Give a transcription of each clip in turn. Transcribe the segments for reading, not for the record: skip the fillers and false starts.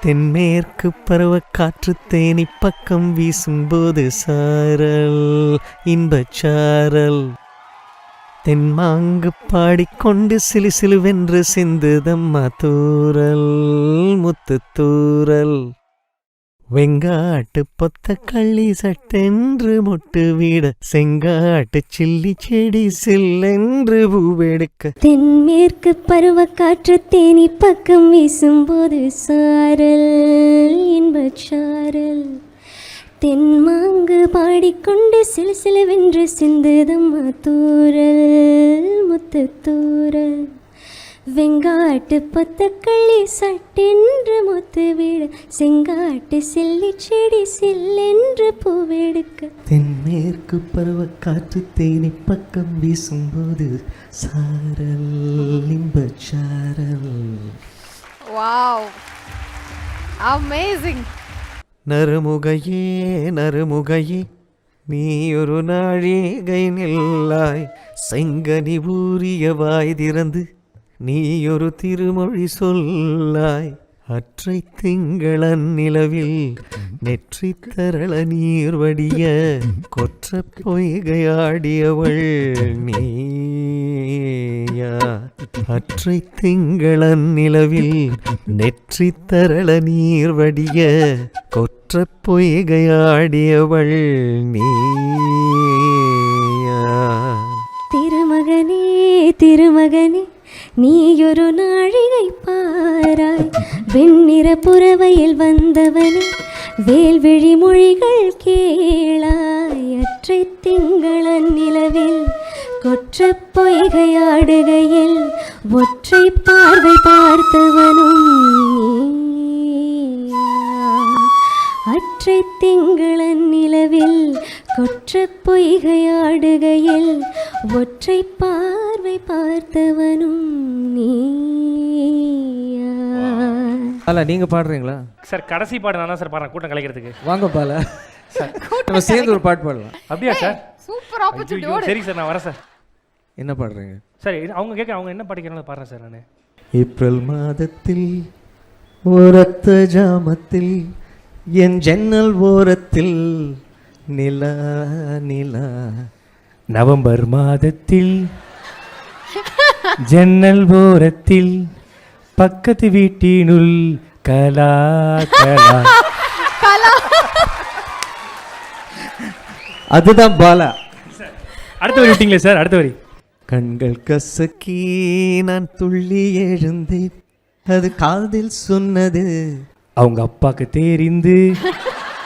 தென்மேற்கு பருவக்காற்று தேனி பக்கம் வீசும்போது சாரல் இன்பச்சாரல் தென்மாங்கு பாடிக்கொண்டு சிலு சிலுவென்று சிந்துதம்மா தூரல் முத்து தூரல் வெங்காட்டு பொத்த கள்ளி சட்டென்று மொட்டு வீட செங்காட்டு சில்லி செடி சில்லென்று பூவெடுக்க தென்மேற்கு பருவக்காற்று தேனி பக்கம் வீசும்போது சாரல் இன்பச்சாரல் தென்மாங்கு பாடிக்கொண்டு சிலு சிலுவென்று சிந்துதம்மா தூரல் முத்து தூரல் வெங்காட்டு பொத்தக்கள்ளி சட்டென்று மொத்து வீட செங்காட்டு சில்லி செடி சில்லென்று பூவெடுக்க தென்மேற்கு பருவக்காற்று தேனி பக்கம் வீசும்போது சாரல் இன்பச்சாரல். Wow, amazing. நறுமுகையே நறுமுகையே நீ ஒரு நாழிகை நில்லாய், செங்கனி ஊறிய வாய் திறந்து நீ ஒரு திருமொழி சொல்லாய். அற்றை திங்களன் நிலவில் நெற்றி தரள நீர் வடிய கொற்ற பொய்கையாடியவள் நீயா. அற்றை திங்களன் நிலவில் நெற்றி தரள நீர் வடிய கொற்ற பொய்கையாடியவள் நீயா. திருமகனே திருமகனே நீயொரு நாழிகை பாராய், வெண்ணிற புறவையில் வந்தவனே வேல்விழி மொழிகள் கேளாய். அற்றை திங்களன் நிலவில் கொற்ற பொய்கையாடுகையில் ஒற்றை பார்வை பார்த்தவனும் நீயா. அற்றை திங்களன் நிலவில் கொற்ற பொய்கையாடுகையில் ஒற்றை பார்வை பார்த்தவனும் நீயா. பாலா நீங்க பாடுறீங்களா சார்? கடைசி பாடு நான் தான் சார் பாடுறேன் கூட்டம் கலைக்கிறதுக்கு. வாங்க பாலா சார், நம்ம சேர்ந்து ஒரு பாட்டு பாடலாம். அப்படியா சார்? Super opportunity. சரி சார், நான் வரேன் சார். என்ன பாடுறீங்க? சரி, அவங்க கேட்க அவங்க என்ன படிக்கிறாங்களோ பாடுறேன் சார் நான். ஏப்ரல் மாதத்தில் ஓரத்த ஜாமத்தில் என் ஜன்னல் ஓரத்தில் நிலா நிலா. நவம்பர் மாதத்தில் ஜன்னல் ஓரத்தில் பக்கத்து வீட்டினுள் கலா கலா. அதுதான் பாலா. அடுத்த வரி விட்டீங்களே சார், அடுத்த வரி. கண்கள் கசக்கி நான் துள்ளி எழுந்தேன், அது காதில் சொன்னது. அவங்க அப்பாக்கு தெரிந்து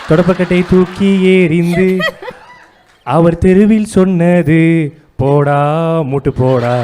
தொடப்பக்கட்டை தூக்கி ஏறிந்து அவர் தெருவில் சொன்னது போடா மூட்டு போடா.